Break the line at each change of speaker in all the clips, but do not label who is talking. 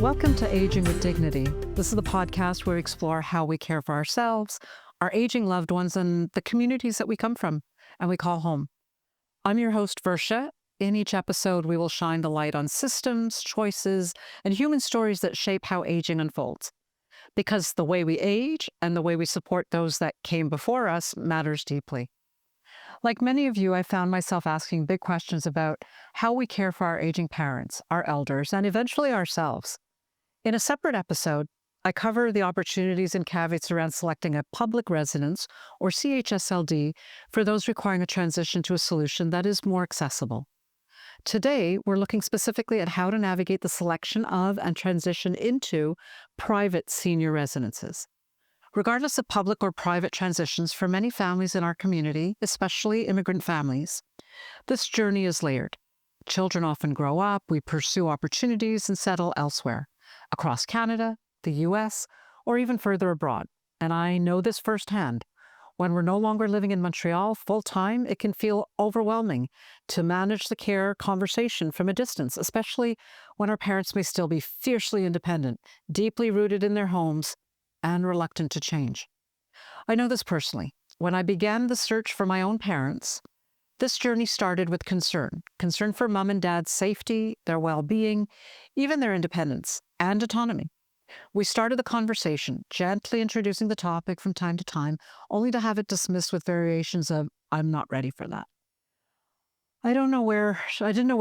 Welcome to Aging with Dignity. This is the podcast where we explore how we care for ourselves, our aging loved ones, and the communities that we come from and we call home. I'm your host, Versha. In each episode, we will shine the light on systems, choices, and human stories that shape how aging unfolds. Because the way we age and the way we support those that came before us matters deeply. Like many of you, I found myself asking big questions about how we care for our aging parents, our elders, and eventually ourselves. In a separate episode, I cover the opportunities and caveats around selecting a public residence, or CHSLD, for those requiring a transition to a solution that is more accessible. Today, we're looking specifically at how to navigate the selection of and transition into private senior residences. Regardless of public or private transitions, for many families in our community, especially immigrant families, this journey is layered. Children often grow up, we pursue opportunities, and settle elsewhere, across Canada, the US, or even further abroad. And I know this firsthand. When we're no longer living in Montreal full-time, it can feel overwhelming to manage the care conversation from a distance, especially when our parents may still be fiercely independent, deeply rooted in their homes, and reluctant to change. I know this personally. When I began the search for my own parents, this journey started with concern for mom and dad's safety, their well-being, even their independence and autonomy. We started the conversation, gently introducing the topic from time to time, only to have it dismissed with variations of, "I'm not ready for that." I didn't know where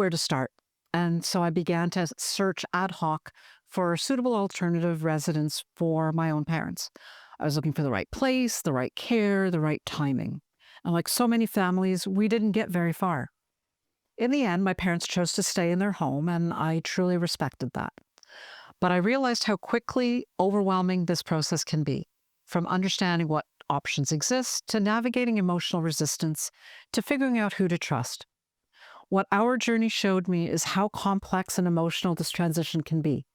to start. And so I began to search ad hoc for a suitable alternative residence for my own parents. I was looking for the right place, the right care, the right timing. And like so many families, we didn't get very far. In the end, my parents chose to stay in their home, and I truly respected that. But I realized how quickly overwhelming this process can be, from understanding what options exist to navigating emotional resistance to figuring out who to trust. What our journey showed me is how complex and emotional this transition can be,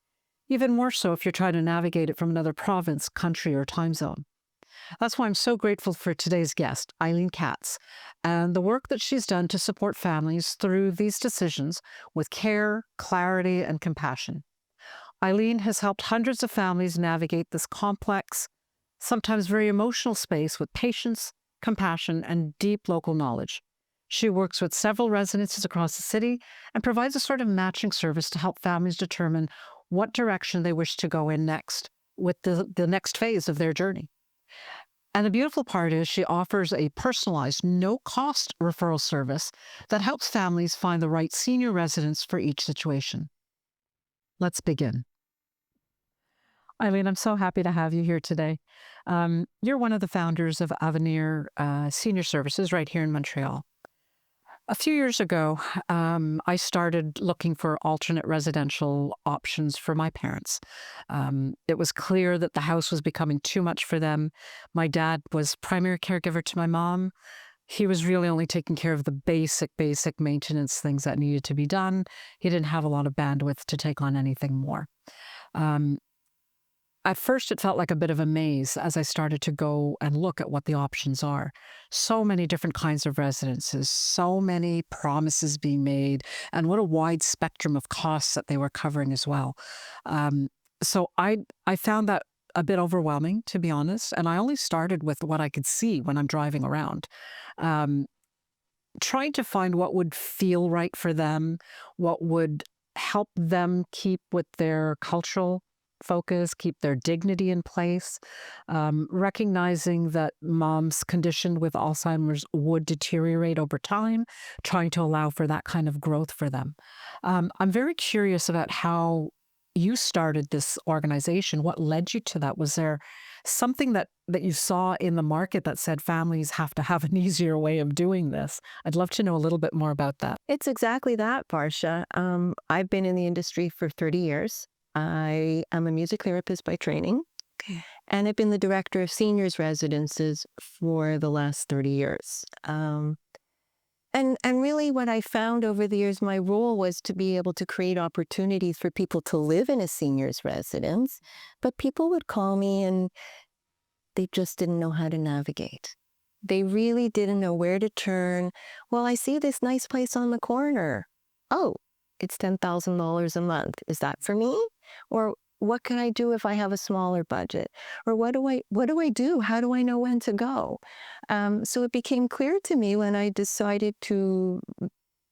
even more so if you're trying to navigate it from another province, country, or time zone. That's why I'm so grateful for today's guest, Eileen Katz, and the work that she's done to support families through these decisions with care, clarity, and compassion. Eileen has helped hundreds of families navigate this complex, sometimes very emotional space with patience, compassion, and deep local knowledge. She works with several residences across the city and provides a sort of matching service to help families determine what direction they wish to go in next with the next phase of their journey. And the beautiful part is she offers a personalized, no-cost referral service that helps families find the right senior residence for each situation. Let's begin. Eileen, I'm so happy to have you here today. You're one of the founders of Avenir Senior Services right here in Montreal. A few years ago, I started looking for alternate residential options for my parents. It was clear that the house was becoming too much for them. My dad was primary caregiver to my mom. He was really only taking care of the basic maintenance things that needed to be done. He didn't have a lot of bandwidth to take on anything more. Um, At first, it felt like a bit of a maze as I started to go and look at what the options are. So many different kinds of residences, so many promises being made, and what a wide spectrum of costs that they were covering as well. So I found that a bit overwhelming, to be honest, and I only started with what I could see when I'm driving around. Um, Trying to find what would feel right for them, what would help them keep with their cultural focus, keep their dignity in place, recognizing that mom's condition with Alzheimer's would deteriorate over time, trying to allow for that kind of growth for them. I'm very curious about how you started this organization. What led you to that? Was there something that you saw in the market that said families have to have an easier way of doing this? I'd love to know a little bit more about that.
It's exactly that, Barsha. I've been in the industry for 30 years. I am a music therapist by training,
Okay.
and I've been the director of seniors residences for the last 30 years. And really what I found over the years, my role was to be able to create opportunities for people to live in a seniors residence, but people would call me and they just didn't know how to navigate. They really didn't know where to turn. Well, I see this nice place on the corner. Oh, it's $10,000 a month. Is that for me? Or what can I do if I have a smaller budget? Or what do I do? How do I know when to go? So it became clear to me when I decided to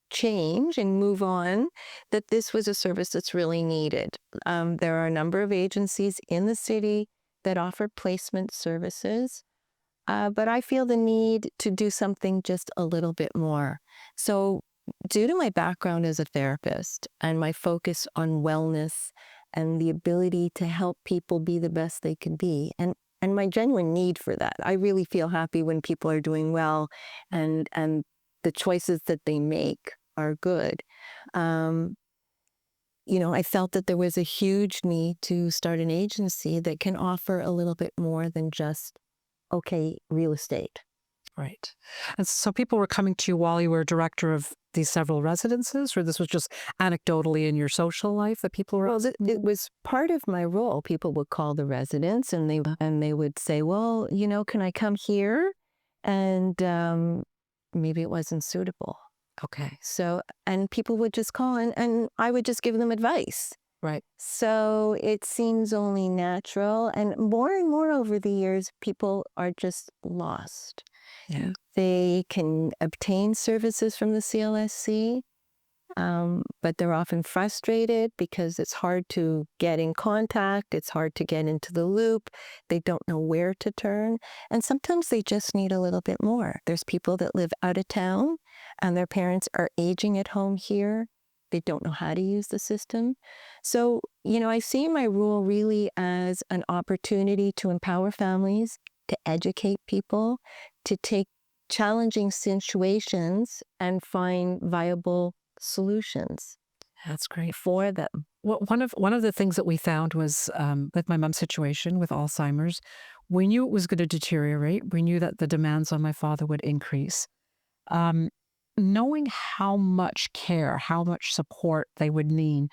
change and move on that this was a service that's really needed. There are a number of agencies in the city that offer placement services, but I feel the need to do something just a little bit more. So, due to my background as a therapist and my focus on wellness and the ability to help people be the best they can be, and my genuine need for that, I really feel happy when people are doing well, and the choices that they make are good. Um, I felt that there was a huge need to start an agency that can offer a little bit more than just, okay, real estate.
Right. And so people were coming to you while you were director of these several residences, or this was just anecdotally in your social life that people were?
Well, it was part of my role. People would call the residents, and they would say, "Well, can I come here?" And maybe it wasn't suitable.
Okay.
So, and people would just call, and I would just give them advice.
Right.
So it seems only natural. And more over the years, people are just lost.
Yeah.
They can obtain services from the CLSC, but they're often frustrated because it's hard to get in contact. It's hard to get into the loop. They don't know where to turn. And sometimes they just need a little bit more. There's people that live out of town and their parents are aging at home here. They don't know how to use the system. So, I see my role really as an opportunity to empower families, to educate people, to take challenging situations and find viable solutions
That's great.
for them.
Well, one of the things that we found was with my mom's situation with Alzheimer's, we knew it was going to deteriorate. We knew that the demands on my father would increase. Um, Knowing how much care, how much support they would need,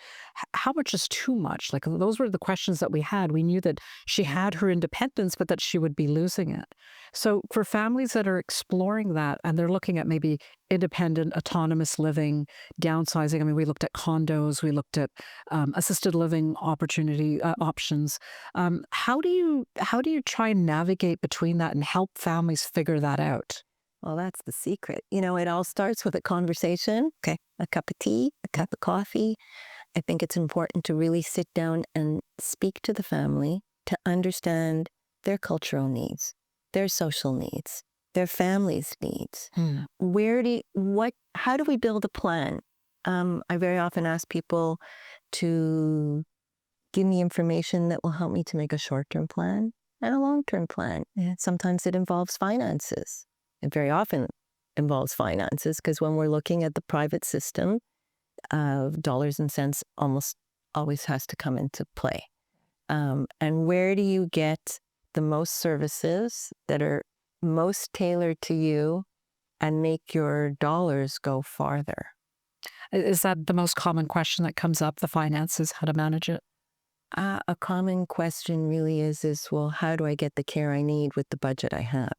how much is too much? Like those were the questions that we had. We knew that she had her independence, but that she would be losing it. So for families that are exploring that and they're looking at maybe independent, autonomous living, downsizing. I mean, we looked at condos, we looked at assisted living options. How do you try and navigate between that and help families figure that out?
Well, that's the secret. It all starts with a conversation. Okay. A cup of tea, a cup of coffee. I think it's important to really sit down and speak to the family to understand their cultural needs, their social needs, their family's needs.
Hmm.
How do we build a plan? I very often ask people to give me information that will help me to make a short-term plan and a long-term plan. Yeah. Sometimes it involves finances. It very often involves finances because when we're looking at the private system, dollars and cents almost always has to come into play. And where do you get the most services that are most tailored to you and make your dollars go farther?
Is that the most common question that comes up, the finances, how to manage it?
A common question really is, well, how do I get the care I need with the budget I have?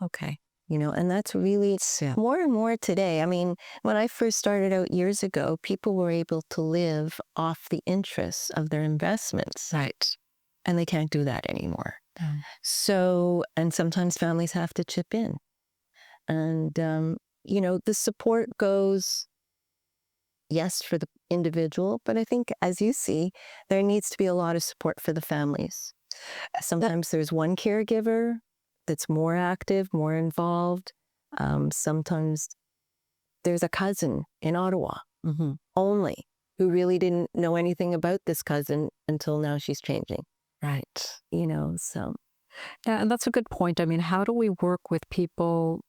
Okay.
And that's really more and more today. I mean, when I first started out years ago, people were able to live off the interests of their investments.
Right.
And they can't do that anymore.
Mm.
So, and sometimes families have to chip in. And, the support goes, yes, for the individual, but I think, as you see, there needs to be a lot of support for the families. Sometimes there's one caregiver that's more active, more involved. Sometimes there's a cousin in Ottawa only who really didn't know anything about this cousin until now she's changing.
Right.
So.
Yeah, and that's a good point. I mean, how do we work with people?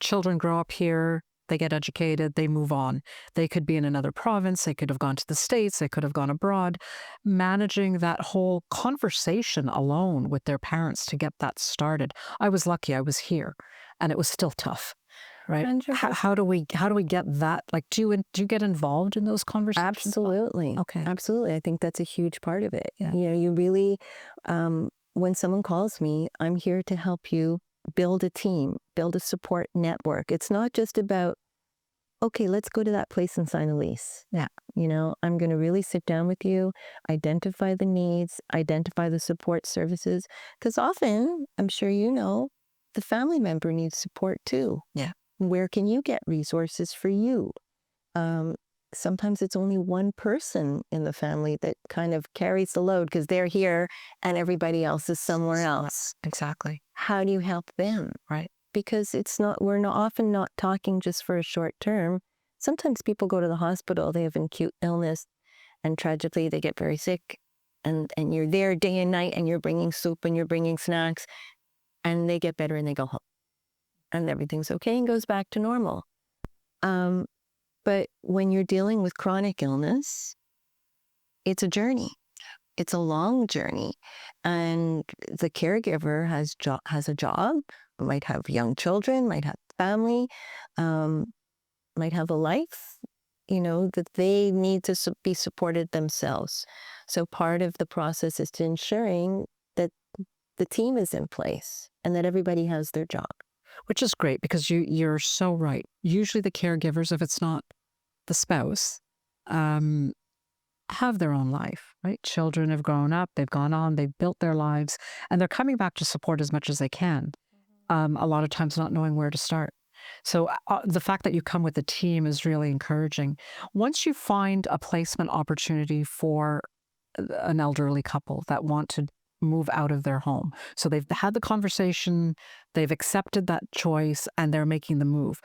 Children grow up here, they get educated, they move on. They could be in another province, they could have gone to the States, they could have gone abroad. Managing that whole conversation alone with their parents to get that started. I was lucky, I was here, and it was still tough. Right?
100%.
How do we get that? Like, do you get involved in those conversations?
Absolutely.
Okay.
Absolutely. I think that's a huge part of it.
Yeah.
You really, when someone calls me, I'm here to help you build a team, build a support network. It's not just about, okay, let's go to that place and sign a lease.
Yeah.
I'm going to really sit down with you, identify the needs, identify the support services. Because often, I'm sure the family member needs support too.
Yeah.
Where can you get resources for you? Um, Sometimes it's only one person in the family that kind of carries the load because they're here and everybody else is somewhere else.
Exactly.
How do you help them?
Right.
Because often not talking just for a short term. Sometimes people go to the hospital, they have an acute illness, and tragically they get very sick. And you're there day and night and you're bringing soup and you're bringing snacks and they get better and they go home. And everything's okay and goes back to normal. But when you're dealing with chronic illness, it's a journey. It's a long journey. And the caregiver has a job, might have young children, might have family, might have a life, that they need to be supported themselves. So part of the process is to ensuring that the team is in place and that everybody has their job.
Which is great because you're so right. Usually the caregivers, if it's not the spouse, have their own life, right? Children have grown up, they've gone on, they've built their lives, and they're coming back to support as much as they can. A lot of times not knowing where to start. So the fact that you come with a team is really encouraging. Once you find a placement opportunity for an elderly couple that want to move out of their home. So they've had the conversation, they've accepted that choice, and they're making the move.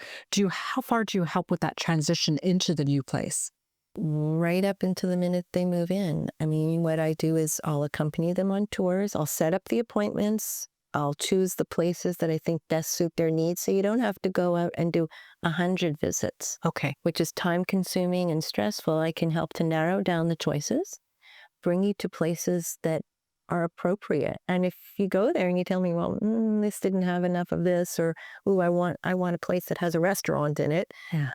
How far do you help with that transition into the new place?
Right up into the minute they move in. I mean, what I do is I'll accompany them on tours. I'll set up the appointments. I'll choose the places that I think best suit their needs. So you don't have to go out and do 100 visits.
Okay.
Which is time consuming and stressful. I can help to narrow down the choices, bring you to places that are appropriate. And if you go there and you tell me, well, this didn't have enough of this, or, I want a place that has a restaurant in it.
Yeah.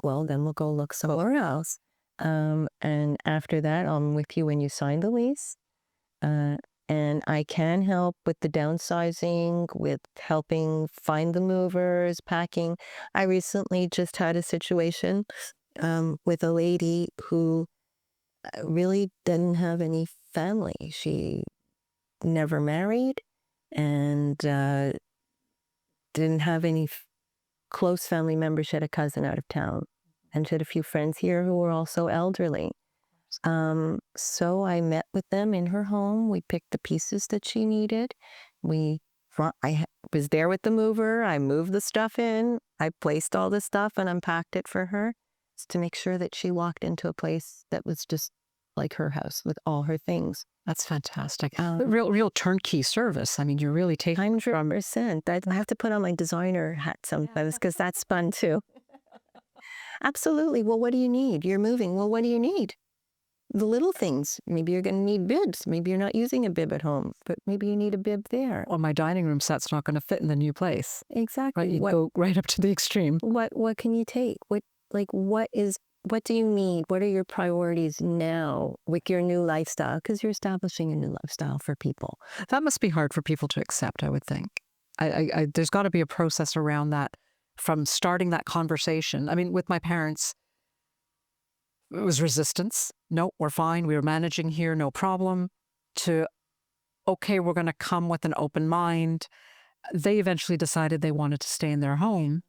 Well, then we'll go look somewhere else. And after that, I'm with you when you sign the lease. And I can help with the downsizing, with helping find the movers, packing. I recently just had a situation with a lady who really didn't have any family. She never married and didn't have any close family members. She had a cousin out of town, and she had a few friends here who were also elderly. So I met with them in her home. We picked the pieces that she needed. I was there with the mover. I moved the stuff in. I placed all the stuff and unpacked it for her to make sure that she walked into a place that was just like her house with all her things.
That's fantastic. Real turnkey service. I mean, you're really taking
100%. I have to put on my designer hat sometimes because that's fun too. Absolutely. Well, what do you need? You're moving. Well, what do you need? The little things. Maybe you're going to need bibs. Maybe you're not using a bib at home, but maybe you need a bib there.
Or my dining room set's not going to fit in the new place.
Exactly.
Right? You go right up to the extreme.
What can you take? What do you need? What are your priorities now with your new lifestyle? Because you're establishing a new lifestyle for people.
That must be hard for people to accept, I would think. There's got to be a process around that from starting that conversation. I mean, with my parents, it was resistance. No, we're fine. We were managing here, no problem. To, okay, we're going to come with an open mind. They eventually decided they wanted to stay in their home,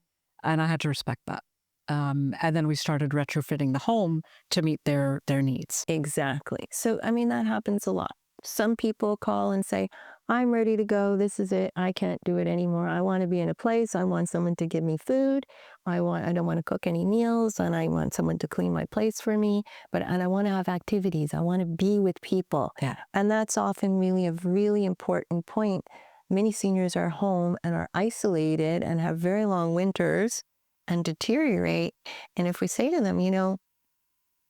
and I had to respect that. And then we started retrofitting the home to meet their needs.
Exactly. So, I mean, that happens a lot. Some people call and say, I'm ready to go. This is it. I can't do it anymore. I want to be in a place. I want someone to give me food. I don't want to cook any meals, and I want someone to clean my place for me. And I want to have activities. I want to be with people.
Yeah.
And that's often really a really important point. Many seniors are home and are isolated and have very long winters and deteriorate. And if we say to them,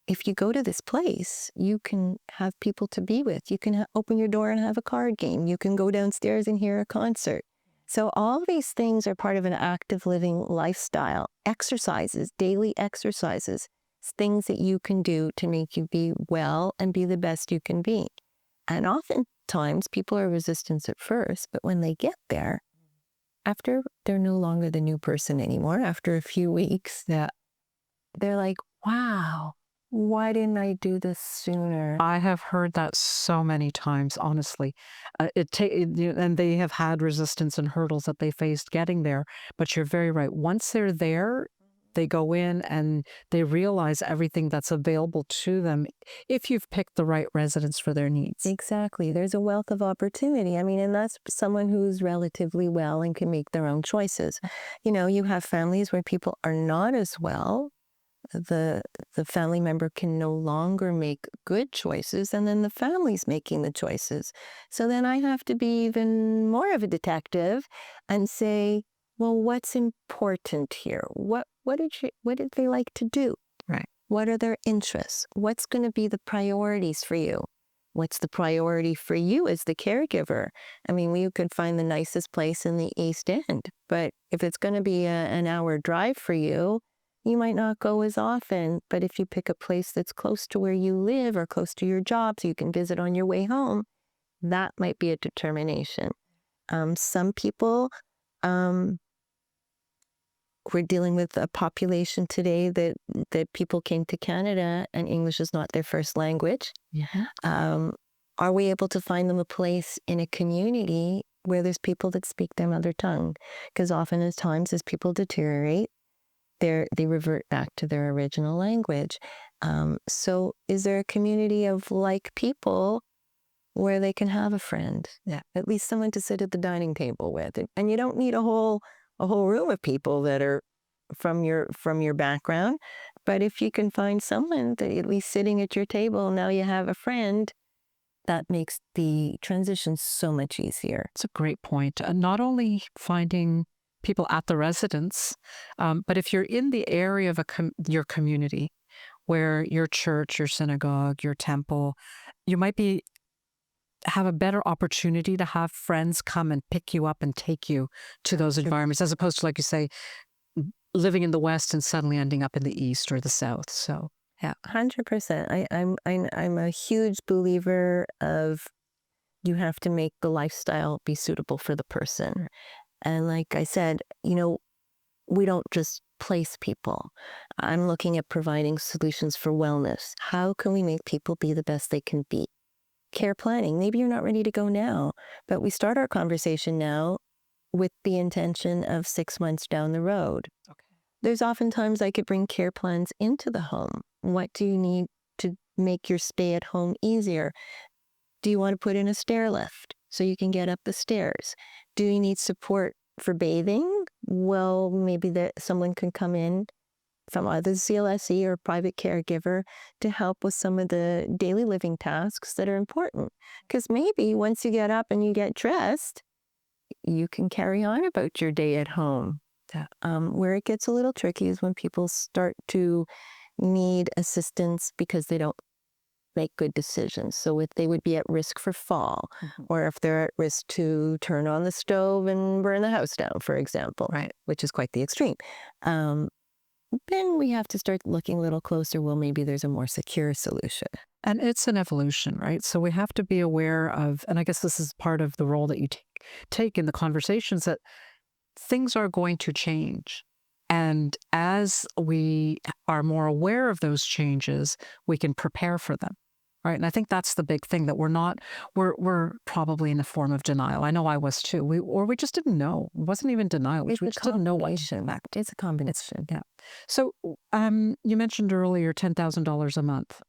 if you go to this place, you can have people to be with. You can open your door and have a card game. You can go downstairs and hear a concert. So all these things are part of an active living lifestyle. Exercises, daily exercises, things that you can do to make you be well and be the best you can be. And oftentimes people are resistant at first, but when they get there, after they're no longer the new person anymore, after a few weeks, they're like, wow, why didn't I do this sooner?
I have heard that so many times, honestly. And they have had resistance and hurdles that they faced getting there. But you're very right. Once they're there, they go in and they realize everything that's available to them if you've picked the right residence for their needs.
Exactly. There's a wealth of opportunity. I mean, and that's someone who's relatively well and can make their own choices. You have families where people are not as well. The family member can no longer make good choices, and then the family's making the choices. So then I have to be even more of a detective and say, well, what's important here? What did they like to do?
Right.
What are their interests? What's going to be the priorities for you? What's the priority for you as the caregiver? I mean, you could find the nicest place in the East End, but if it's going to be an hour drive for you, you might not go as often. But if you pick a place that's close to where you live or close to your job so you can visit on your way home, that might be a determination. Some people, we're dealing with a population today that people came to Canada and English is not their first language.
Yeah.
Are we able to find them a place in a community where there's people that speak their mother tongue? Because often at times as people deteriorate, they revert back to their original language. So is there a community of like people where they can have a friend?
Yeah.
At least someone to sit at the dining table with. And you don't need a whole room of people that are from your background. But if you can find someone that at least sitting at your table, now you have a friend, that makes the transition so much easier.
It's a great point. Not only finding people at the residence, but if you're in the area of your community, where your church, your synagogue, your temple, you might have a better opportunity to have friends come and pick you up and take you to those environments, as opposed to, like you say, living in the West and suddenly ending up in the East or the South. So, yeah.
100%. I'm a huge believer of you have to make the lifestyle be suitable for the person. And like I said, we don't just place people. I'm looking at providing solutions for wellness. How can we make people be the best they can be? Care planning. Maybe you're not ready to go now, but we start our conversation now with the intention of 6 months down the road.
Okay.
There's oftentimes I could bring care plans into the home. What do you need to make your stay at home easier? Do you want to put in a stair lift so you can get up the stairs? Do you need support for bathing? Well, maybe someone can come in from either CLSE or private caregiver to help with some of the daily living tasks that are important. Because maybe once you get up and you get dressed, you can carry on about your day at home. Where it gets a little tricky is when people start to need assistance because they don't make good decisions. So if they would be at risk for fall, or if they're at risk to turn on the stove and burn the house down, for example,
Right.
which is quite the extreme. Then we have to start looking a little closer. Well, maybe there's a more secure solution.
And it's an evolution, right? So we have to be aware of, and I guess this is part of the role that you take in the conversations, that things are going to change. And as we are more aware of those changes, we can prepare for them. Right. And I think that's the big thing, that we're probably in a form of denial. I know I was too. We just didn't know. It wasn't even denial. We just didn't know what to expect.
It's a combination.
Yeah. So you mentioned earlier $10,000 a month.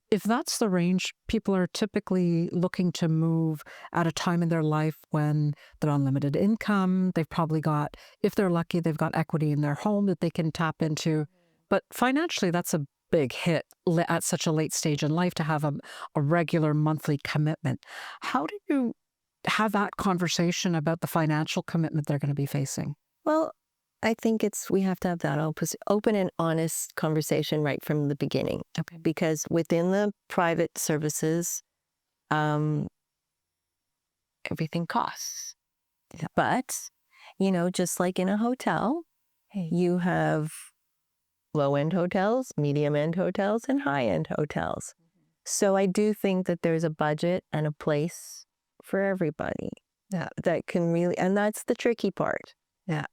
If that's the range, people are typically looking to move at a time in their life when they're on limited income. They've probably got, if they're lucky, they've got equity in their home that they can tap into. But financially, that's a big hit at such a late stage in life to have a regular monthly commitment. How do you have that conversation about the financial commitment they're going to be facing?
Well, I think we have to have that open and honest conversation right from the beginning.
Okay.
Because within the private services, everything costs.
Yeah.
But, just like in a hotel, you have low-end hotels, medium-end hotels, and high-end hotels. So I do think that there's a budget and a place for everybody. Yeah, that can really, and that's the tricky part.
Yeah.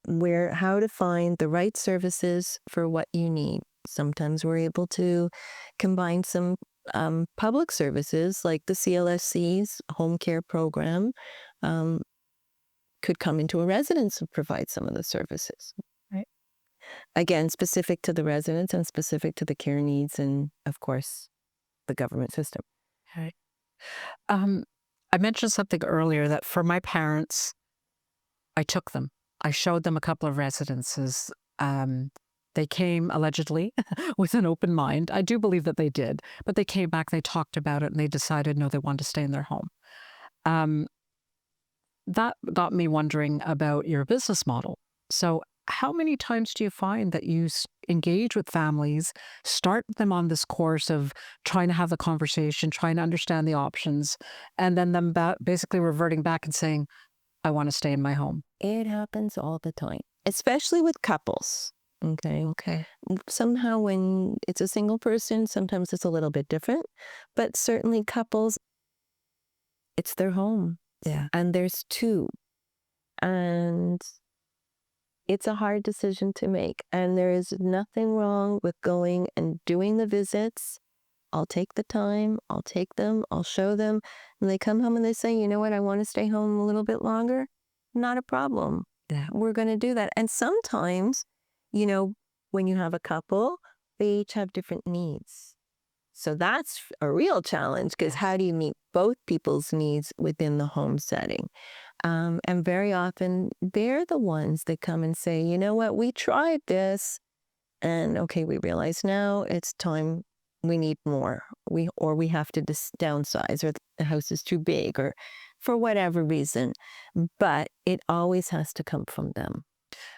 Where how to find the right services for what you need. Sometimes we're able to combine some public services like the CLSC's home care program um, could come into a residence and provide some of the services.
Right.
Again, specific to the residents and specific to the care needs and, of course, the government system.
Right. Um, I mentioned something earlier that for my parents, I took them. I showed them a couple of residences. They came allegedly with an open mind. I do believe that they did, but they came back, they talked about it, and they decided no, they wanted to stay in their home. Um, that got me wondering about your business model. So, how many times do you find that you engage with families, start them on this course of trying to have the conversation, trying to understand the options, and then them basically reverting back and saying, I want to stay in my home?
It happens all the time, especially with couples. Okay.
Okay.
Somehow, when it's a single person, sometimes it's a little bit different, but certainly couples, it's their home.
Yeah.
And there's two. And it's a hard decision to make. And there is nothing wrong with going and doing the visits. I'll take the time, I'll take them, I'll show them. And they come home and they say, you know what, I want to stay home a little bit longer. Not a problem.
Yeah.
We're going to do that. And sometimes, when you have a couple, they each have different needs. So that's a real challenge because how do you meet both people's needs within the home setting? And very often they're the ones that come and say, you know what, we tried this and okay, we realize now it's time, we need more. We have to downsize or the house is too big or for whatever reason. But it always has to come from them.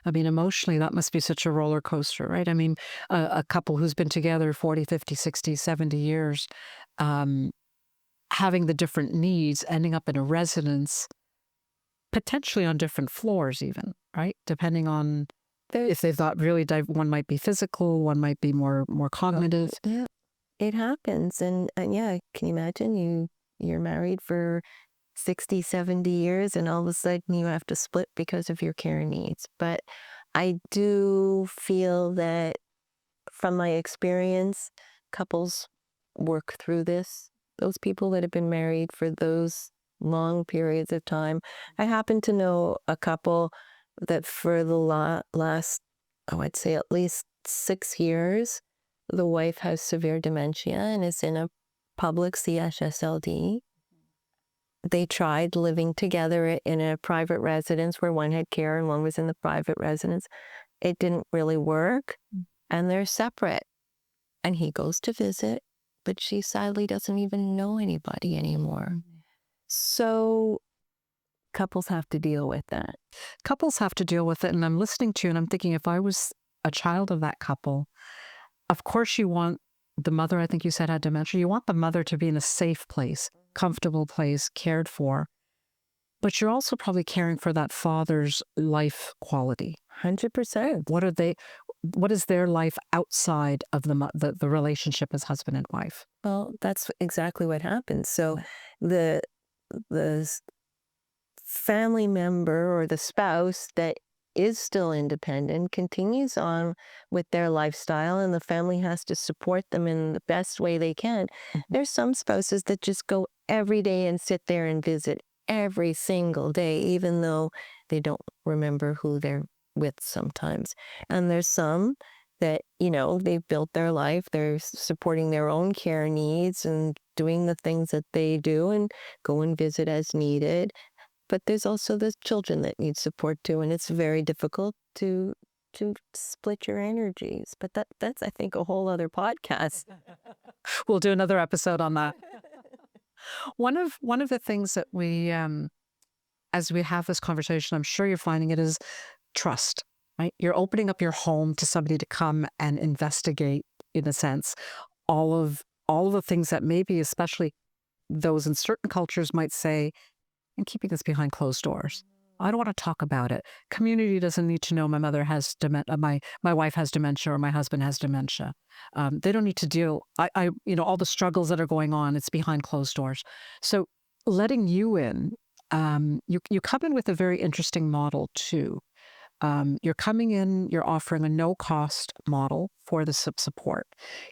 I mean, emotionally, that must be such a roller coaster, right? I mean, a couple who's been together 40, 50, 60, 70 years, um, having the different needs, ending up in a residence, potentially on different floors even, right? Depending on if they've got really, one might be physical, one might be more cognitive.
Yeah, it happens. And yeah, can you imagine you're married for 60, 70 years and all of a sudden you have to split because of your care needs. But I do feel that from my experience, couples work through this. Those people that have been married for those long periods of time. I happen to know a couple that for the last, I'd say at least 6 years, the wife has severe dementia and is in a public CHSLD. They tried living together in a private residence where one had care and one was in the private residence. It didn't really work, and they're separate. And he goes to visit, but she sadly doesn't even know anybody anymore. So couples have to deal with that.
Couples have to deal with it. And I'm listening to you and I'm thinking, if I was a child of that couple, of course you want the mother, I think you said had dementia, you want the mother to be in a safe place, comfortable place, cared for. But you're also probably caring for that father's life quality.
100%.
What is their life outside of the relationship as husband and wife?
Well, that's exactly what happens. So the family member or the spouse that is still independent continues on with their lifestyle and the family has to support them in the best way they can. There's some spouses that just go every day and sit there and visit every single day, even though they don't remember who they're with sometimes. And there's some that, they've built their life, they're supporting their own care needs and doing the things that they do and go and visit as needed. But there's also the children that need support too, and it's very difficult to split your energies. But that's I think a whole other podcast.
We'll do another episode on that. One of the things that we, as we have this conversation, I'm sure you're finding it is trust, right? You're opening up your home to somebody to come and investigate, in a sense, all of the things that maybe, especially those in certain cultures might say, and keeping this behind closed doors. I don't want to talk about it. Community doesn't need to know my mother has dementia, my wife has dementia, or my husband has dementia. They don't need to deal. All the struggles that are going on, it's behind closed doors. So letting you in you come in with a very interesting model too. You're coming in, you're offering a no cost model for the support.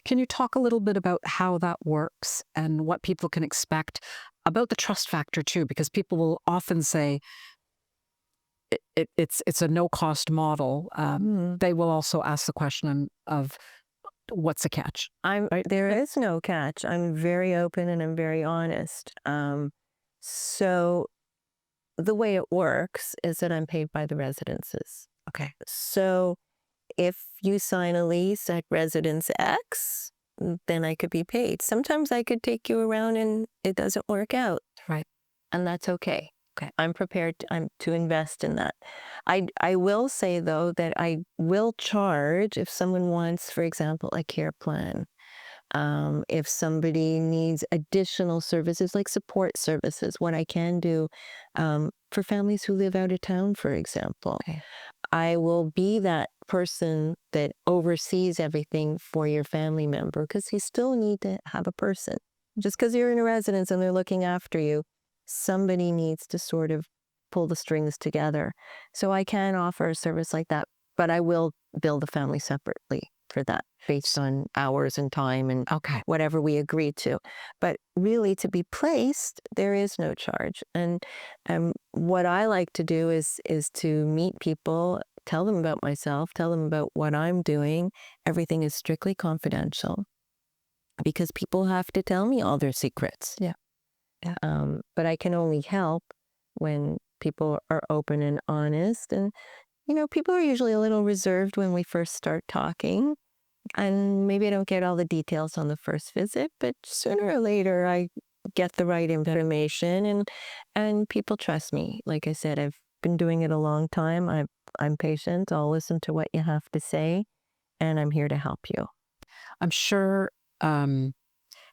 Can you talk a little bit about how that works and what people can expect about the trust factor too? Because people will often say it's a no cost model. They will also ask the question of what's the catch?
There is no catch. I'm very open and I'm very honest. So the way it works is that I'm paid by the residences.
Okay.
So if you sign a lease at residence X, then I could be paid. Sometimes I could take you around and it doesn't work out.
Right.
And that's okay.
Okay.
I'm prepared to invest in that. I will say, though, that I will charge if someone wants, for example, a care plan. If somebody needs additional services like support services, what I can do for families who live out of town, for example.
Okay.
I will be that person that oversees everything for your family member because you still need to have a person. Just because you're in a residence and they're looking after you, somebody needs to sort of pull the strings together. So I can offer a service like that, but I will bill the family separately for that based on hours and time and whatever we agree to. But really, to be placed, there is no charge. And what I like to do is to meet people, tell them about myself, tell them about what I'm doing. Everything is strictly confidential because people have to tell me all their secrets.
Yeah.
But I can only help when people are open and honest. And, people are usually a little reserved when we first start talking. And maybe I don't get all the details on the first visit, but sooner or later I get the right information and people trust me. Like I said, I've been doing it a long time. I'm patient. I'll listen to what you have to say, and I'm here to help you.
I'm sure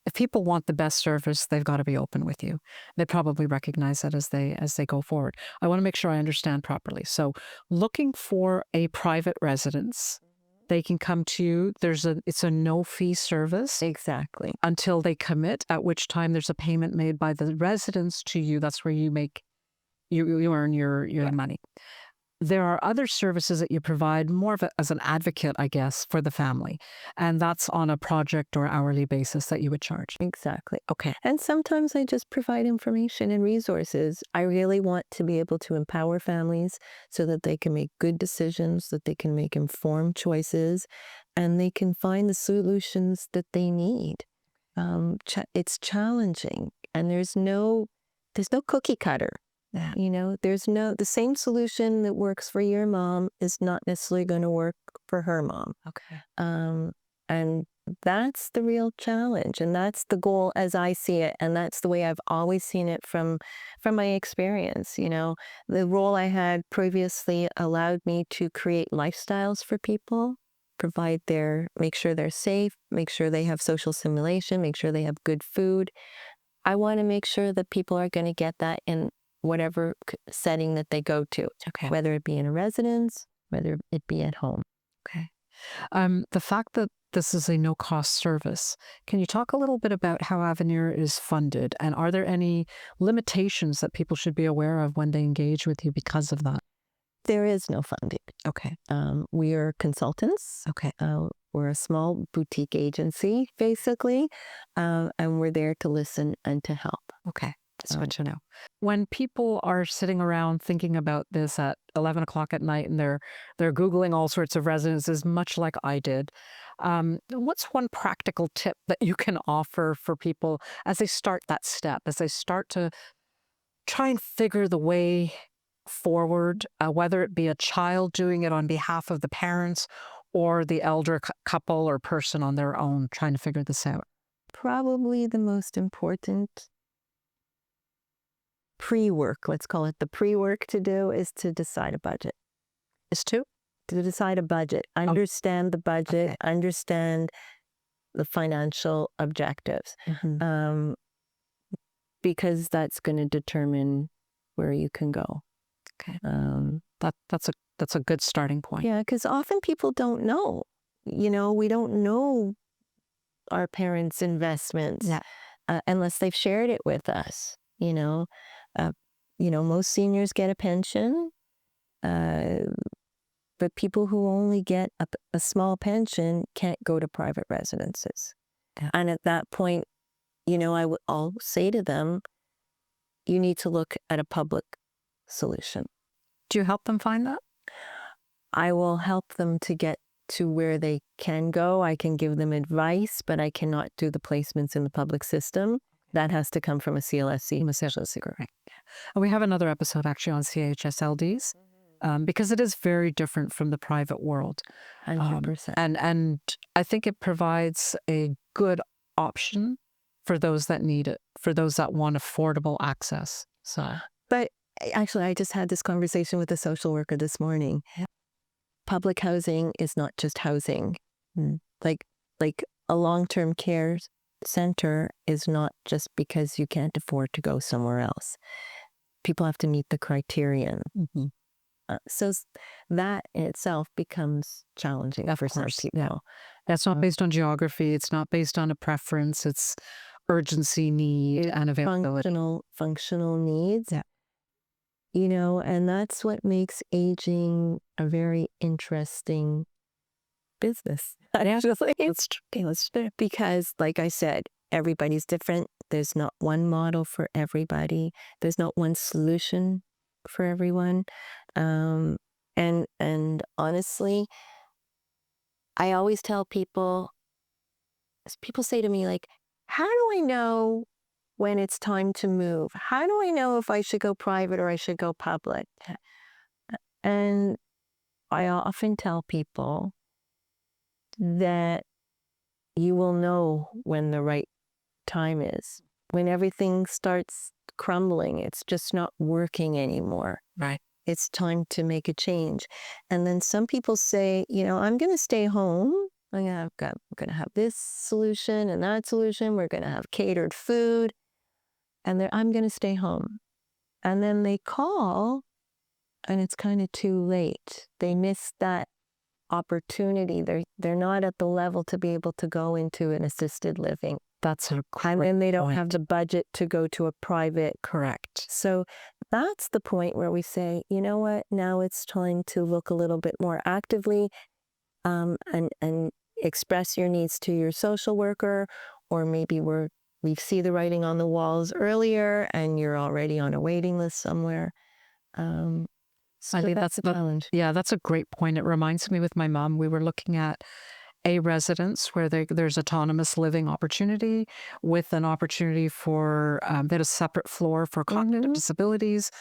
if people want the best service, they've got to be open with you. They probably recognize that as they go forward. I want to make sure I understand properly. So, looking for a private residence, they can come to you. It's a no fee service.
Exactly.
Until they commit, at which time there's a payment made by the residents to you. That's where you earn your money. There are other services that you provide more as an advocate, I guess, for the family. And that's on a project or hourly basis that you would charge.
Exactly.
Okay.
And sometimes I just provide information and resources. I really want to be able to empower families so that they can make good decisions, that they can make informed choices, and they can find the solutions that they need. It's challenging, and there's no cookie cutter.
Yeah.
The same solution that works for your mom is not necessarily going to work for her mom.
Okay.
And that's the real challenge. And that's the goal as I see it. And that's the way I've always seen it from my experience. The role I had previously allowed me to create lifestyles for people, make sure they're safe, make sure they have social simulation, make sure they have good food. I want to make sure that people are going to get that in whatever setting that they go to, whether it be in a residence, whether it be at home.
Okay. The fact that this is a no-cost service, can you talk a little bit about how Avenir is funded? And are there any limitations that people should be aware of when they engage with you because of that?
There is no funding.
Okay.
We are consultants.
Okay.
We're a small boutique agency, basically, and we're there to listen and to help.
Okay. That's good to know. When people are sitting around thinking about this at 11 o'clock at night and they're Googling all sorts of residences, much like I did, what's one practical tip that you can offer for people as they start that step, as they start to try and figure the way forward, whether it be a child doing it on behalf of the parents or the elder couple or person on their own trying to figure this out?
Probably the most important pre-work, let's call it the pre-work to do, is to decide a budget. To decide a budget, understand the budget, understand the financial objectives, because that's going to determine where you can go.
Okay. That's a good starting point.
Yeah, because often people don't know. We don't know our parents' investments unless they've shared it with us. most seniors get a pension, but people who only get a small pension can't go to private residences.
Yeah.
And at that point, I'll say to them, you need to look at a public solution.
Do you help them find that?
I will help them to get to where they can go. I can give them advice, but I cannot do the placements in the public system. That has to come from a CLSC.
Correct. And we have another episode actually on CHSLDs because it is very different from the private world.
100%.
And I think it provides a good option for those that need it, for those that want affordable access.
But actually, I just had this conversation with a social worker this morning.
Yeah.
Public housing is not just housing. Like a long-term care center is not just because you can't afford to go somewhere else. People have to meet the criterion.
Mm-hmm.
So that in itself becomes challenging for some people.
Yeah. That's not based on geography. It's not based on a preference. It's urgency, need, and availability.
Functional needs.
Yeah.
And that's what makes aging a very interesting business. Because, like I said, everybody's different. There's not one model for everybody. There's not one solution for everyone. And honestly, I always tell people say to me, like, how do I know when it's time to move? How do I know if I should go private or I should go public? And I often tell people that you will know when the right time is. When everything starts crumbling, it's just not working anymore.
Right.
It's time to make a change. And then some people say, I'm going to stay home. I'm going to have this solution and that solution. We're going to have catered food. And I'm going to stay home. And then they call and it's kind of too late. They miss that opportunity. They're not at the level to be able to go into an assisted living.
That's a great
And then they don't
point.
have the budget to go to a private.
Correct.
So that's the point where we say, you know what, now it's time to look a little bit more actively and express your needs to your social worker, or maybe we see the writing on the walls earlier and you're already on a waiting list somewhere. So
I think
that's a challenge.
Yeah, that's a great point. It reminds me with my mom, we were looking at a residence where there's autonomous living opportunity with an opportunity for they had a separate floor for cognitive disabilities.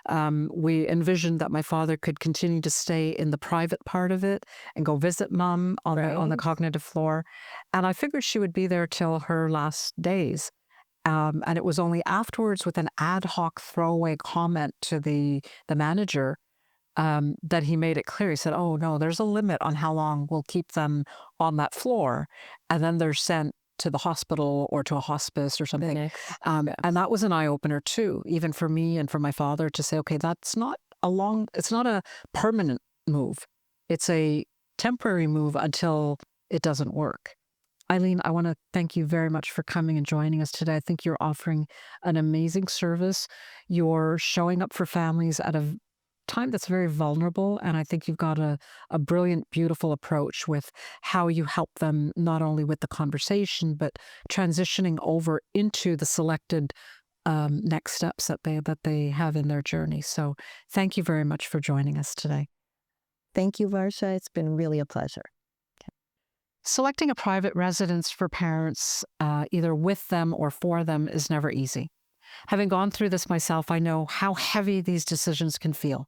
We envisioned that my father could continue to stay in the private part of it and go visit mom on the cognitive floor. And I figured she would be there till her last days. And it was only afterwards with an ad hoc throwaway comment to the manager that he made it clear. He said, oh, no, there's a limit on how long we'll keep them on that floor. And then they're sent to the hospital or to a hospice or something. And that was an eye-opener too, even for me and for my father, to say, okay, it's not a permanent move. It's a temporary move until it doesn't work. Eileen, I want to thank you very much for coming and joining us today. I think you're offering an amazing service. You're showing up for families at a time that's very vulnerable. And I think you've got a brilliant, beautiful approach with how you help them, not only with the conversation, but transitioning over into the selected next steps that they have in their journey. So thank you very much for joining us today.
Thank you, Varsha. It's been really a pleasure.
Selecting a private residence for parents, either with them or for them, is never easy. Having gone through this myself, I know how heavy these decisions can feel.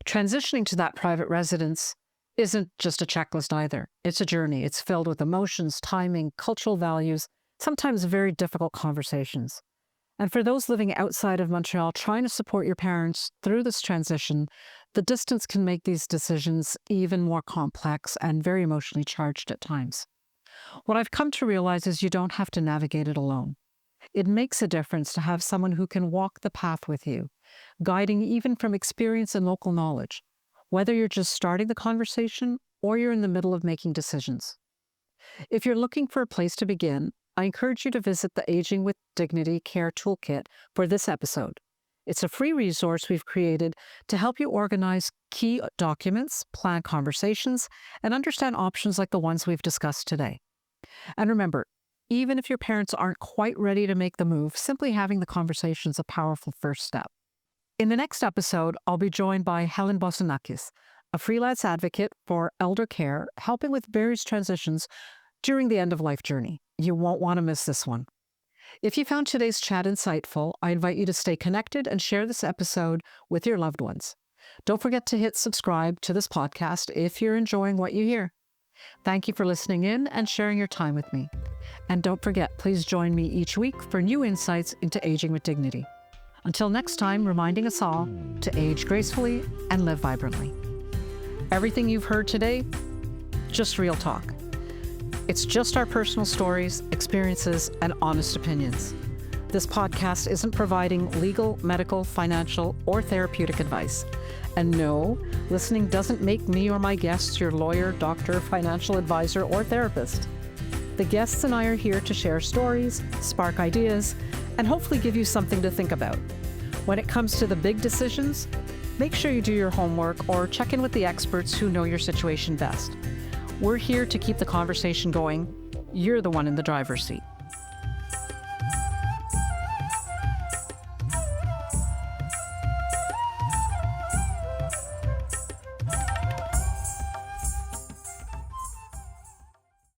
Transitioning to that private residence isn't just a checklist either. It's a journey. It's filled with emotions, timing, cultural values, sometimes very difficult conversations. And for those living outside of Montreal, trying to support your parents through this transition, the distance can make these decisions even more complex and very emotionally charged at times. What I've come to realize is you don't have to navigate it alone. It makes a difference to have someone who can walk the path with you, guiding even from experience and local knowledge, whether you're just starting the conversation or you're in the middle of making decisions. If you're looking for a place to begin, I encourage you to visit the Aging with Dignity Care Toolkit for this episode. It's a free resource we've created to help you organize key documents, plan conversations, and understand options like the ones we've discussed today. And remember, even if your parents aren't quite ready to make the move, simply having the conversation is a powerful first step. In the next episode, I'll be joined by Helen Bosanakis, a freelance advocate for elder care, helping with various transitions during the end-of-life journey. You won't want to miss this one. If you found today's chat insightful, I invite you to stay connected and share this episode with your loved ones. Don't forget to hit subscribe to this podcast if you're enjoying what you hear. Thank you for listening in and sharing your time with me. And don't forget, please join me each week for new insights into aging with dignity. Until next time, reminding us all to age gracefully and live vibrantly. Everything you've heard today, just real talk. It's just our personal stories, experiences, and honest opinions. This podcast isn't providing legal, medical, financial, or therapeutic advice. And no, listening doesn't make me or my guests your lawyer, doctor, financial advisor, or therapist. The guests and I are here to share stories, spark ideas, and hopefully give you something to think about. When it comes to the big decisions, make sure you do your homework or check in with the experts who know your situation best. We're here to keep the conversation going. You're the one in the driver's seat.